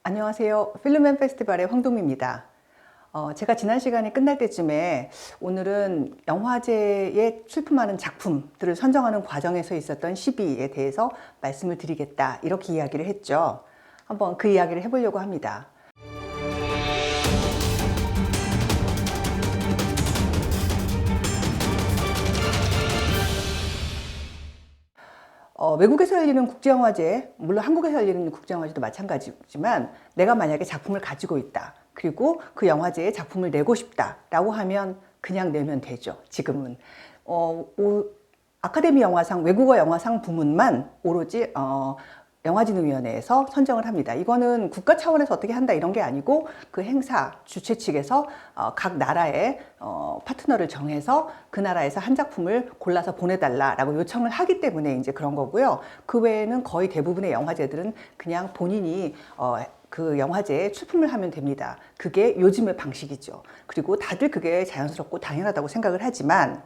안녕하세요. 필름앤 페스티벌의 황동미입니다. 제가 지난 시간이 끝날 때쯤에 오늘은 영화제에 출품하는 작품들을 선정하는 과정에서 있었던 시비에 대해서 말씀을 드리겠다, 이렇게 이야기를 했죠. 한번 그 이야기를 해보려고 합니다. 외국에서 열리는 국제영화제, 물론 한국에서 열리는 국제영화제도 마찬가지지만, 내가 만약에 작품을 가지고 있다, 그리고 그 영화제에 작품을 내고 싶다라고 하면 그냥 내면 되죠. 지금은 아카데미 영화상, 외국어 영화상 부문만 오로지 영화진흥위원회에서 선정을 합니다. 이거는 국가 차원에서 어떻게 한다 이런 게 아니고, 그 행사 주최 측에서 각 나라의 파트너를 정해서 그 나라에서 한 작품을 골라서 보내달라라고 요청을 하기 때문에 이제 그런 거고요. 그 외에는 거의 대부분의 영화제들은 그냥 본인이 그 영화제에 출품을 하면 됩니다. 그게 요즘의 방식이죠. 그리고 다들 그게 자연스럽고 당연하다고 생각을 하지만,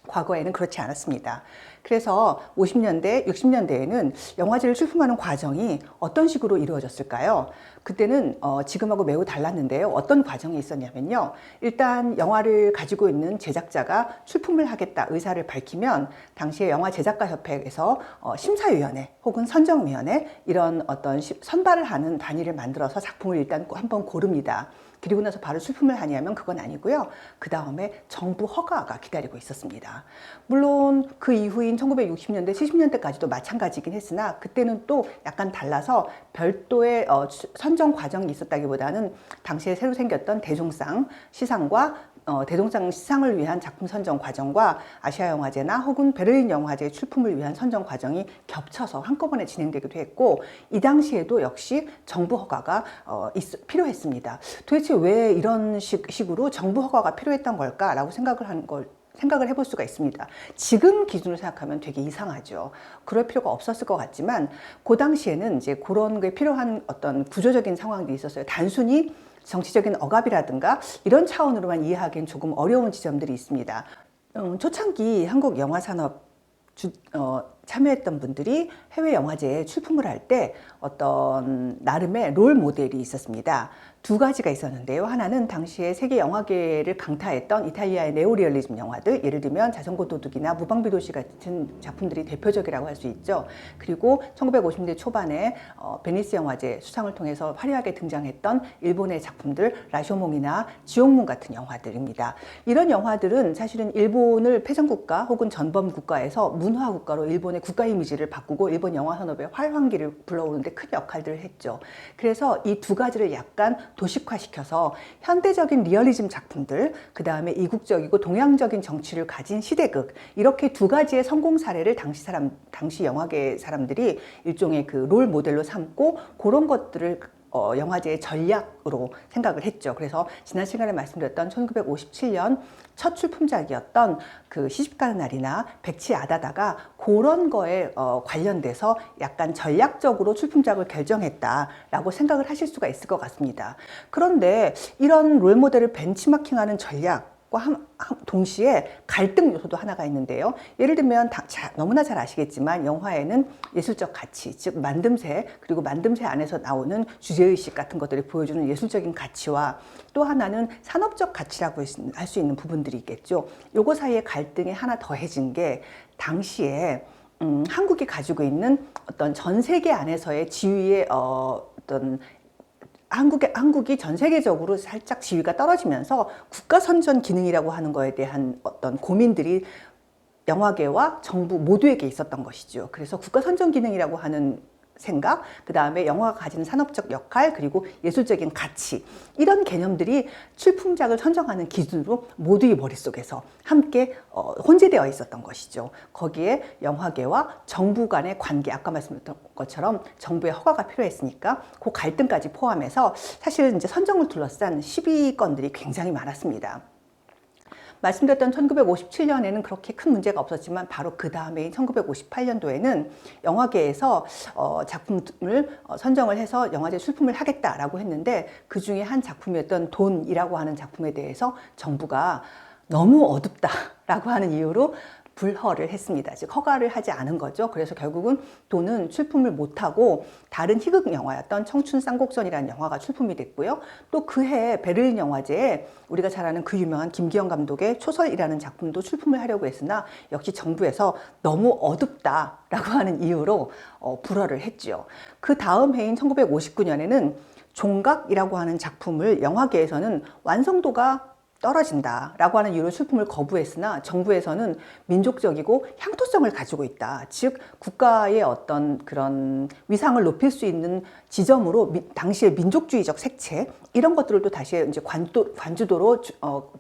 과거에는 그렇지 않았습니다. 그래서 50년대, 60년대에는 영화제를 출품하는 과정이 어떤 식으로 이루어졌을까요? 그때는 지금하고 매우 달랐는데요. 어떤 과정이 있었냐면요. 일단 영화를 가지고 있는 제작자가 출품을 하겠다 의사를 밝히면, 당시에 영화제작가협회에서 심사위원회 혹은 선정위원회, 이런 어떤 선발을 하는 단위를 만들어서 작품을 일단 한번 고릅니다. 그리고 나서 바로 출품을 하냐면 그건 아니고요. 그 다음에 정부 허가가 기다리고 있었습니다. 물론 그 이후인 1960년대, 70년대까지도 마찬가지긴 했으나, 그때는 또 약간 달라서 별도의 선정 과정이 있었다기보다는 당시에 새로 생겼던 대종상 시상과 대종상 시상을 위한 작품 선정 과정과 아시아 영화제나 혹은 베를린 영화제 출품을 위한 선정 과정이 겹쳐서 한꺼번에 진행되기도 했고, 이 당시에도 역시 정부 허가가 필요했습니다. 도대체 왜 이런 식으로 정부 허가가 필요했던 걸까라고 생각을 해볼 수가 있습니다. 지금 기준으로 생각하면 되게 이상하죠. 그럴 필요가 없었을 것 같지만, 그 당시에는 이제 그런 게 필요한 어떤 구조적인 상황들이 있었어요. 단순히 정치적인 억압이라든가 이런 차원으로만 이해하기엔 조금 어려운 지점들이 있습니다. 초창기 한국 영화 산업 참여했던 분들이 해외 영화제에 출품을 할 때 어떤 나름의 롤 모델이 있었습니다. 두 가지가 있었는데요. 하나는 당시에 세계 영화계를 강타했던 이탈리아의 네오리얼리즘 영화들, 예를 들면 자전거 도둑이나 무방비 도시 같은 작품들이 대표적이라고 할 수 있죠. 그리고 1950년대 초반에 베니스 영화제 수상을 통해서 화려하게 등장했던 일본의 작품들, 라쇼몽이나 지옥문 같은 영화들입니다. 이런 영화들은 사실은 일본을 패전국가 혹은 전범국가에서 문화국가로 일본의 국가 이미지를 바꾸고 일본 영화 산업의 활황기를 불러오는데 큰 역할들을 했죠. 그래서 이 두 가지를 약간 도식화시켜서 현대적인 리얼리즘 작품들, 그 다음에 이국적이고 동양적인 정치를 가진 시대극, 이렇게 두 가지의 성공 사례를 당시 영화계 사람들이 일종의 그 롤 모델로 삼고, 그런 것들을 영화제의 전략으로 생각을 했죠. 그래서 지난 시간에 말씀드렸던 1957년 첫 출품작이었던 그 시집가는 날이나 백치 아다다가 그런 거에 관련돼서 약간 전략적으로 출품작을 결정했다라고 생각을 하실 수가 있을 것 같습니다. 그런데 이런 롤모델을 벤치마킹하는 전략 동시에 갈등 요소도 하나가 있는데요. 예를 들면 너무나 잘 아시겠지만, 영화에는 예술적 가치, 즉 만듦새, 그리고 만듦새 안에서 나오는 주제의식 같은 것들이 보여주는 예술적인 가치와, 또 하나는 산업적 가치라고 할 수 있는 부분들이 있겠죠. 요거 사이에 갈등이 하나 더해진 게, 당시에 한국이 가지고 있는 어떤 전 세계 안에서의 지위의 어떤 한국이 전 세계적으로 살짝 지위가 떨어지면서 국가 선전 기능이라고 하는 거에 대한 어떤 고민들이 영화계와 정부 모두에게 있었던 것이죠. 그래서 국가 선전 기능이라고 하는 생각, 그 다음에 영화가 가지는 산업적 역할, 그리고 예술적인 가치, 이런 개념들이 출품작을 선정하는 기준으로 모두의 머릿속에서 함께 혼재되어 있었던 것이죠. 거기에 영화계와 정부 간의 관계, 아까 말씀드렸던 것처럼 정부의 허가가 필요했으니까 그 갈등까지 포함해서 사실 이제 선정을 둘러싼 시비건들이 굉장히 많았습니다. 말씀드렸던 1957년에는 그렇게 큰 문제가 없었지만, 바로 그 다음에 1958년도에는 영화계에서 작품을 선정을 해서 영화제 출품을 하겠다라고 했는데, 그 중에 한 작품이었던 돈이라고 하는 작품에 대해서 정부가 너무 어둡다라고 하는 이유로 불허를 했습니다. 즉 허가를 하지 않은 거죠. 그래서 결국은 돈은 출품을 못하고 다른 희극 영화였던 청춘 쌍곡선이라는 영화가 출품이 됐고요. 또 그해 베를린 영화제에 우리가 잘 아는 그 유명한 김기영 감독의 초설이라는 작품도 출품을 하려고 했으나 역시 정부에서 너무 어둡다라고 하는 이유로 불허를 했죠. 그 다음 해인 1959년에는 종각이라고 하는 작품을 영화계에서는 완성도가 떨어진다라고 하는 이유로 출품을 거부했으나 정부에서는 민족적이고 향토성을 가지고 있다. 즉 국가의 어떤 그런 위상을 높일 수 있는 지점으로 당시의 민족주의적 색채 이런 것들을 또 다시 이제 관주도로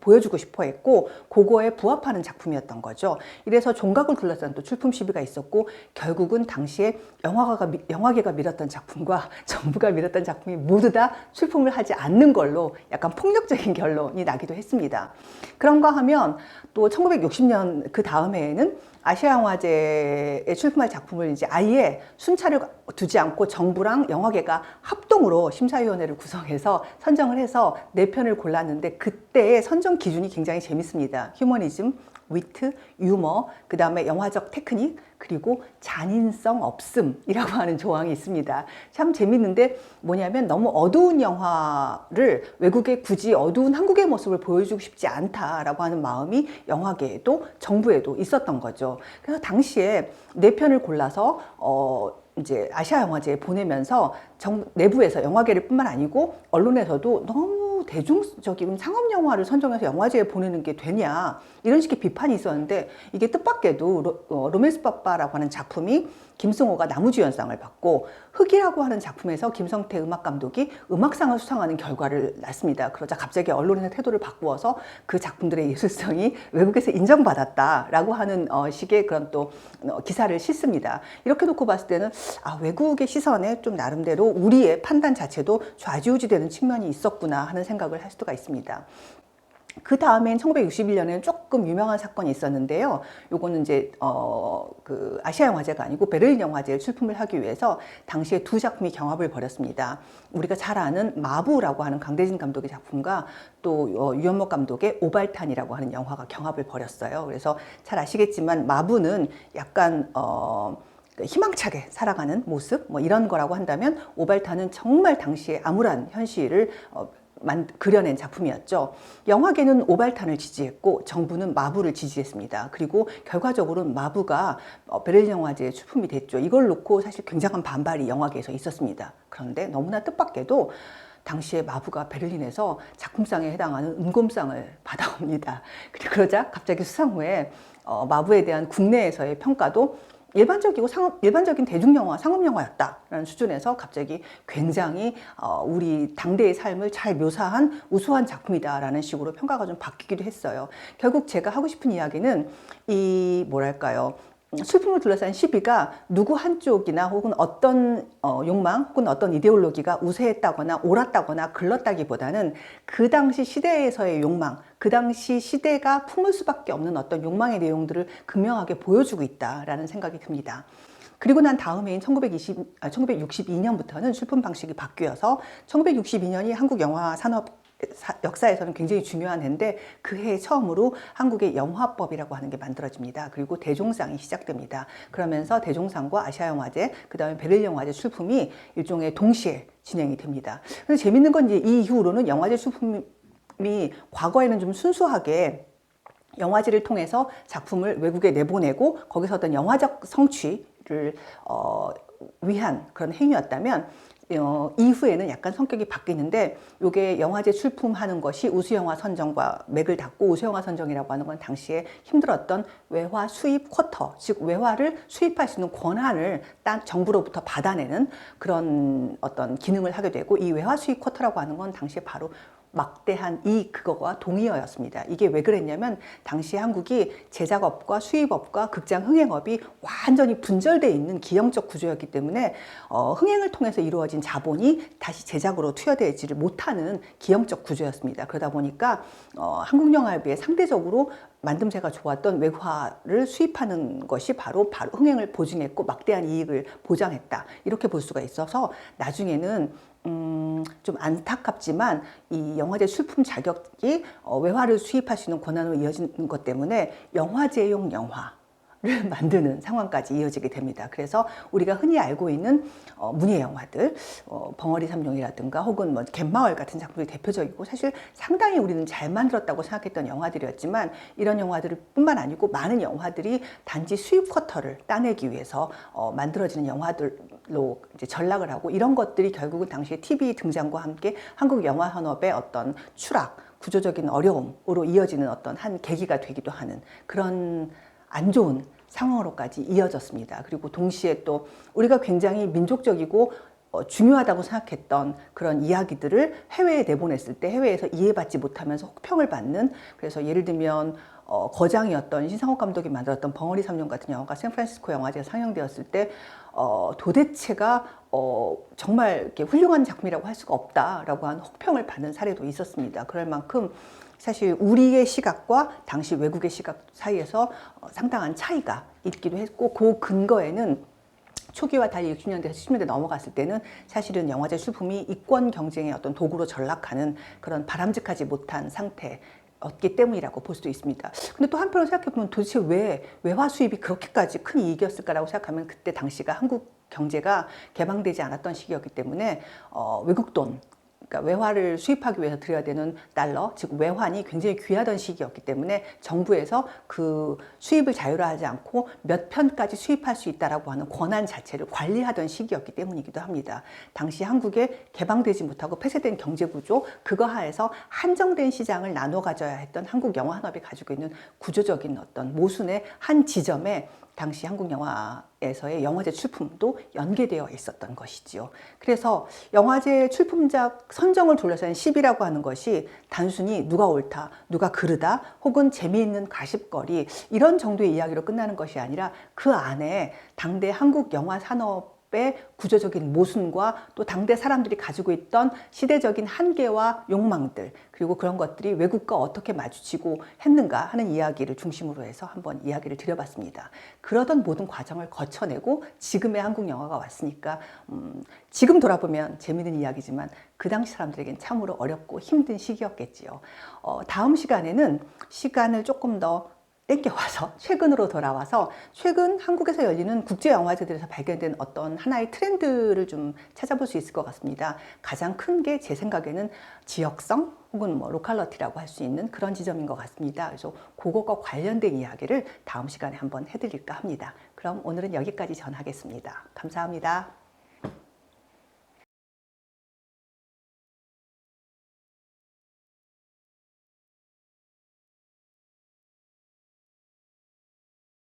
보여주고 싶어 했고 그거에 부합하는 작품이었던 거죠. 이래서 종각을 둘러싼 또 출품 시비가 있었고 결국은 당시에 영화계가 밀었던 작품과 정부가 밀었던 작품이 모두 다 출품을 하지 않는 걸로 약간 폭력적인 결론이 나기도 했습니다. 그런가 하면 또 1960년 그 다음 해에는 아시아영화제에 출품할 작품을 이제 아예 순차를 두지 않고 정부랑 영화계가 합동으로 심사위원회를 구성해서 선정을 해서 4편을 골랐는데 그때의 선정 기준이 굉장히 재밌습니다. 휴머니즘, 위트, 유머, 그 다음에 영화적 테크닉, 그리고 잔인성 없음이라고 하는 조항이 있습니다. 참 재밌는데 뭐냐면 너무 어두운 영화를 외국에 굳이 어두운 한국의 모습을 보여주고 싶지 않다라고 하는 마음이 영화계에도 정부에도 있었던 거죠. 그래서 당시에 4편을 골라서 이제 아시아 영화제에 보내면서 내부에서 영화계를 뿐만 아니고 언론에서도 너무 대중적인 상업 영화를 선정해서 영화제에 보내는 게 되냐 이런 식의 비판이 있었는데 이게 뜻밖에도 로맨스 빠빠라고 하는 작품이 김승호가 나무주연상을 받고 흑이라고 하는 작품에서 김성태 음악감독이 음악상을 수상하는 결과를 낳습니다. 그러자 갑자기 언론의 태도를 바꾸어서 그 작품들의 예술성이 외국에서 인정받았다라고 하는 식의 그런 또 기사를 싣습니다. 이렇게 놓고 봤을 때는 외국의 시선에 좀 나름대로 우리의 판단 자체도 좌지우지되는 측면이 있었구나 하는 생각을 할 수가 있습니다. 그 다음엔 1961년에는 조금 유명한 사건이 있었는데요. 요거는 이제 그 아시아 영화제가 아니고 베를린 영화제에 출품을 하기 위해서 당시에 2작품이 경합을 벌였습니다. 우리가 잘 아는 마부라고 하는 강대진 감독의 작품과 또 유연목 감독의 오발탄이라고 하는 영화가 경합을 벌였어요. 그래서 잘 아시겠지만 마부는 약간 희망차게 살아가는 모습 뭐 이런 거라고 한다면 오발탄은 정말 당시에 암울한 현실을 그려낸 작품이었죠. 영화계는 오발탄을 지지했고 정부는 마부를 지지했습니다. 그리고 결과적으로는 마부가 베를린 영화제에 출품이 됐죠. 이걸 놓고 사실 굉장한 반발이 영화계에서 있었습니다. 그런데 너무나 뜻밖에도 당시에 마부가 베를린에서 작품상에 해당하는 은곰상을 받아옵니다. 그러자 갑자기 수상 후에 마부에 대한 국내에서의 평가도 일반적인 대중영화, 상업영화였다라는 수준에서 갑자기 굉장히 우리 당대의 삶을 잘 묘사한 우수한 작품이다라는 식으로 평가가 좀 바뀌기도 했어요. 결국 제가 하고 싶은 이야기는 출품을 둘러싼 시비가 누구 한쪽이나 혹은 어떤 욕망 혹은 어떤 이데올로기가 우세했다거나 옳았다거나 글렀다기보다는 그 당시 시대에서의 욕망, 그 당시 시대가 품을 수밖에 없는 어떤 욕망의 내용들을 극명하게 보여주고 있다라는 생각이 듭니다. 그리고 난 다음해인 1962년부터는 출품 방식이 바뀌어서 1962년이 한국 영화 산업 역사에서는 굉장히 중요한 해인데 그 해 처음으로 한국의 영화법이라고 하는 게 만들어집니다. 그리고 대종상이 시작됩니다. 그러면서 대종상과 아시아영화제, 그 다음에 베를린 영화제 출품이 일종의 동시에 진행이 됩니다. 근데 재밌는 건 이제 이 이후로는 영화제 출품이 과거에는 좀 순수하게 영화제를 통해서 작품을 외국에 내보내고 거기서 어떤 영화적 성취를 위한 그런 행위였다면 이후에는 약간 성격이 바뀌는데 이게 영화제 출품하는 것이 우수영화 선정과 맥을 닫고 우수영화 선정이라고 하는 건 당시에 힘들었던 외화 수입 쿼터, 즉 외화를 수입할 수 있는 권한을 딱 정부로부터 받아내는 그런 어떤 기능을 하게 되고 이 외화 수입 쿼터라고 하는 건 당시에 바로 막대한 그거와 동의어였습니다. 이게 왜 그랬냐면 당시 한국이 제작업과 수입업과 극장 흥행업이 완전히 분절되어 있는 기형적 구조였기 때문에 흥행을 통해서 이루어진 자본이 다시 제작으로 투여되지를 못하는 기형적 구조였습니다. 그러다 보니까 한국 영화에 비해 상대적으로 만듦새가 좋았던 외화를 수입하는 것이 바로 흥행을 보증했고 막대한 이익을 보장했다. 이렇게 볼 수가 있어서 나중에는 좀 안타깝지만 이 영화제 출품 자격이 외화를 수입할 수 있는 권한으로 이어지는 것 때문에 영화제용 영화 만드는 상황까지 이어지게 됩니다. 그래서 우리가 흔히 알고 있는 문예 영화들, 벙어리 삼룡이라든가 혹은 뭐 갯마을 같은 작품이 대표적이고 사실 상당히 우리는 잘 만들었다고 생각했던 영화들이었지만 이런 영화들 뿐만 아니고 많은 영화들이 단지 수입 쿼터를 따내기 위해서 만들어지는 영화들로 이제 전락을 하고 이런 것들이 결국은 당시에 TV 등장과 함께 한국 영화 산업의 어떤 추락, 구조적인 어려움으로 이어지는 어떤 한 계기가 되기도 하는 그런 안 좋은 상황으로까지 이어졌습니다. 그리고 동시에 또 우리가 굉장히 민족적이고 중요하다고 생각했던 그런 이야기들을 해외에 내보냈을 때 해외에서 이해받지 못하면서 혹평을 받는, 그래서 예를 들면 거장이었던 신상옥 감독이 만들었던 벙어리 삼룡 같은 영화가 샌프란시스코 영화제에 상영되었을 때 도대체가 정말 이렇게 훌륭한 작품이라고 할 수가 없다라고 하는 혹평을 받는 사례도 있었습니다. 그럴 만큼 사실 우리의 시각과 당시 외국의 시각 사이에서 상당한 차이가 있기도 했고, 그 근거에는 초기와 달리 60년대, 70년대 넘어갔을 때는 사실은 영화제 출품이 이권 경쟁의 어떤 도구로 전락하는 그런 바람직하지 못한 상태였기 때문이라고 볼 수도 있습니다. 근데 또 한편으로 생각해보면 도대체 왜 외화 수입이 그렇게까지 큰 이익이었을까라고 생각하면 그때 당시가 한국 경제가 개방되지 않았던 시기였기 때문에 외국 돈, 그러니까 외화를 수입하기 위해서 들여야 되는 달러, 즉 외환이 굉장히 귀하던 시기였기 때문에 정부에서 그 수입을 자유화하지 않고 몇 편까지 수입할 수 있다라고 하는 권한 자체를 관리하던 시기였기 때문이기도 합니다. 당시 한국에 개방되지 못하고 폐쇄된 경제 구조, 그거 하에서 한정된 시장을 나눠 가져야 했던 한국 영화 산업이 가지고 있는 구조적인 어떤 모순의 한 지점에 당시 한국 영화에서의 영화제 출품도 연계되어 있었던 것이지요. 그래서 영화제 출품작 선정을 둘러싼 시비라고 하는 것이 단순히 누가 옳다, 누가 그르다, 혹은 재미있는 가십거리 이런 정도의 이야기로 끝나는 것이 아니라 그 안에 당대 한국 영화 산업 의 구조적인 모순과 또 당대 사람들이 가지고 있던 시대적인 한계와 욕망들, 그리고 그런 것들이 외국과 어떻게 마주치고 했는가 하는 이야기를 중심으로 해서 한번 이야기를 드려봤습니다. 그러던 모든 과정을 거쳐내고 지금의 한국 영화가 왔으니까 지금 돌아보면 재미있는 이야기지만 그 당시 사람들에겐 참으로 어렵고 힘든 시기였겠지요. 다음 시간에는 시간을 조금 더 땡겨와서 최근으로 돌아와서 최근 한국에서 열리는 국제영화제들에서 발견된 어떤 하나의 트렌드를 좀 찾아볼 수 있을 것 같습니다. 가장 큰 게 제 생각에는 지역성 혹은 뭐 로컬러티라고 할 수 있는 그런 지점인 것 같습니다. 그래서 그것과 관련된 이야기를 다음 시간에 한번 해드릴까 합니다. 그럼 오늘은 여기까지 전하겠습니다. 감사합니다.